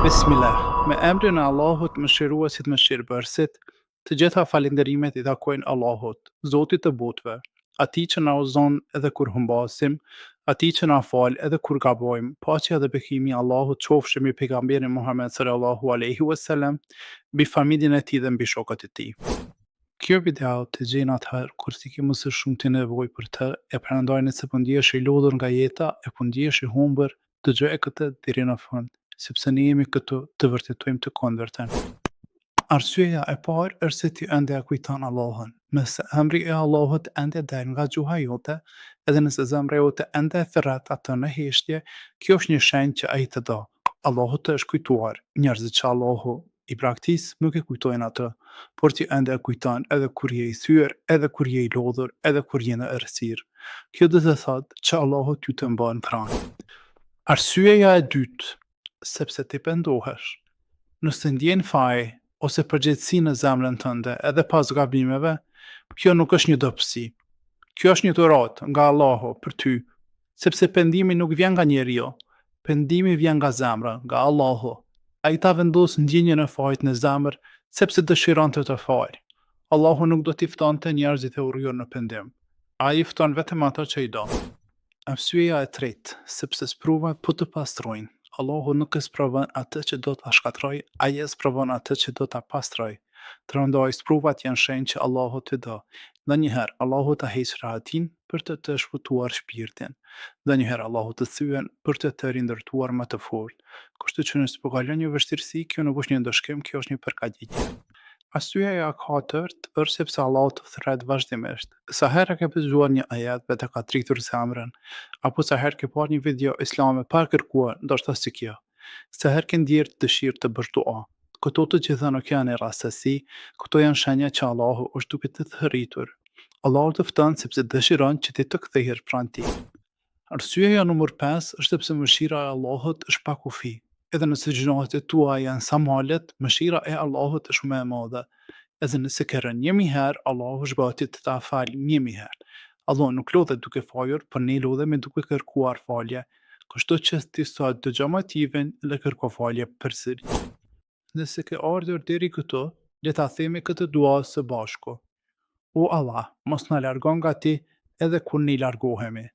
Bismillah, me emrin e Allahut, mëshiruesit mëshirëbërësit, të gjitha falënderimet i takojnë Allahut, Zotit të botëve, atij që na udhëzon edhe kur humbasim, atij që na fal edhe kur gabojmë. Paqja dhe bekimi i Allahut qofshin mbi pejgamberin Muhammed sallallahu alaihi wasallam, mbi familjen e tij dhe mbi shokët e tij. Kjo video të gjen atëherë kur ti ke më së shumti nevojë për të, e prandaj nëse po ndihesh i lodhur nga jeta e po ndihesh i humbur, dëgjoje këtë deri në fund, sepse ne jemi këtu të vërtetojmë të kundërtën. Arsyeja e parë është se ti ende e kujton Allahun. Nëse emri i Allahut ende del nga gjuha jote, edhe nëse zemra jote ende e thërret atë në heshtje, kjo është një shenjë që ai të do. Allahu të është kujtuar. Njerëzit që Allahu i braktis nuk e kujtojnë atë, por ti ende e kujton edhe kur je i thyer, edhe kur je i lodhur, edhe kur je në errësirë. Kjo do të thotë që Allahu ty të mban pranë. Arsyeja e dytë, sepse ti pendohesh. Nëse ndjen faj ose përgjegjësi në zemrën tënde edhe pas gabimeve, kjo nuk është një dobësi. Kjo është një dhuratë nga Allahu për ty, sepse pendimi nuk vjen nga njeriu. Pendimi vjen nga zemra, nga Allahu. Ai ta vendos ndjenjën e fajit në zemër sepse dëshiron të falë. Allahu nuk do t'i ftonte njerëzit e urryer në pendim. Ai i fton vetëm ato që i do. Arsyeja e tretë, sepse sprovat po të pastrojnë. Allahu nuk e sprovon atë që do ta shkatroj, ai e sprovon atë që do ta pastroj. Prandaj sprovat janë shenjë që Allahu të do. Ndonjëherë Allahu ta heq rahatin për të shpëtuar shpirtin. Ndonjëherë Allahu të thyen për të rindërtuar më të fortë. Kështu që nëse po kalon një vështirësi, kjo nuk është një ndëshkim, kjo është një përgatitje. Arsyeja e katërt është sepse Allahu të thret vazhdimisht. Sa herë ke dëgjuar një ajet dhe të ka tritur zemrën, apo sa herë ke parë një video islame pa kërkuar, ndoshta si kjo. Sa herë ke ndjerë dëshirë të bësh dua. Këto të gjitha nuk janë rastësi, këto janë shenja që Allahu është duke të thërritur. Allahu të fton sepse dëshiron që ti të kthehesh pranë tij. Arsyeja numër 5 është sepse mëshira e Allahut është pa kufi. Edhe nëse gjunohet e tua janë sa malet, mëshira e Allahut është më e madhe. Edhe nëse ke rënë 1000 herë, Allahu është gati të ta falë 1000 herë. Allahu nuk lodhet duke falur, por ne lodhemi duke kërkuar falje. Kështu që ti sot dëgjo motivin dhe kërko falje përsëri. Nëse ke ardhur deri këtu, le ta themi këtë dua së bashku. O Allah, mos na largon nga ti edhe kur ne largohemi.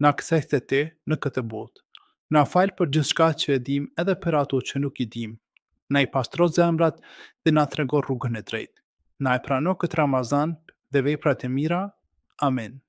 Na kthej te ti në këtë botë. Na fal për gjithçka që e dim edhe për ato që nuk i dim. Na i pastro zemrat dhe na trego rrugën e drejtë. Na e prano këtë Ramazan dhe veprat e mira. Amin.